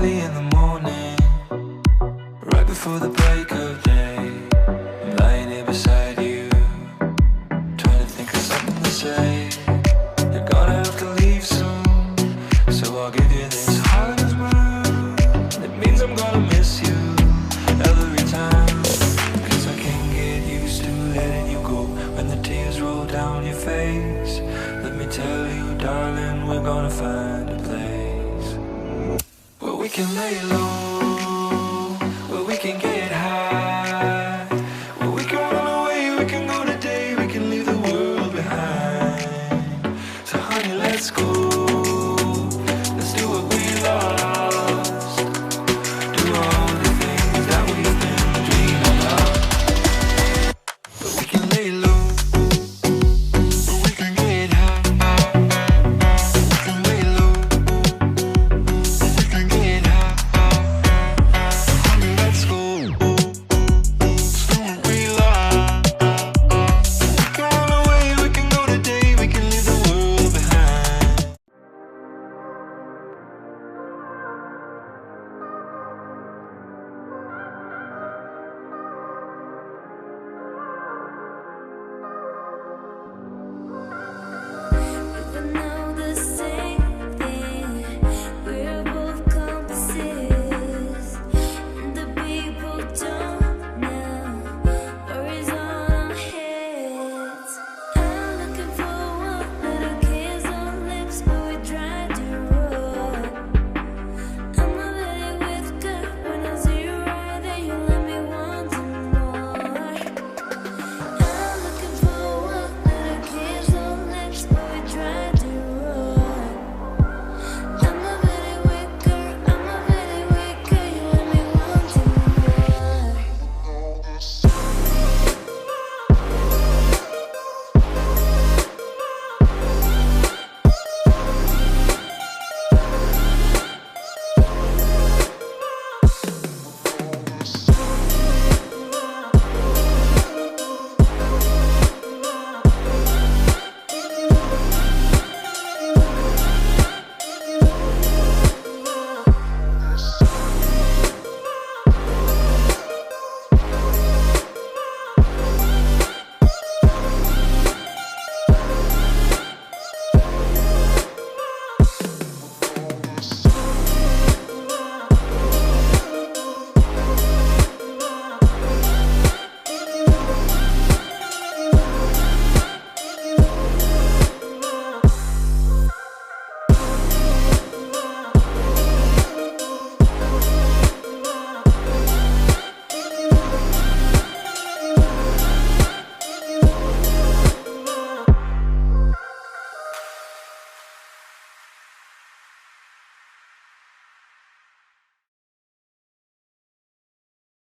early in the morning, right before the break of day. I'm lying here beside you, trying to think of something to say. You're gonna have to leave soon, so I'll give you this heart as mine. It means I'm gonna miss you every time, 'cause I can't get used to letting you go when the tears roll down your face. Let me tell you, darling, we're gonna find a place where we can lay low.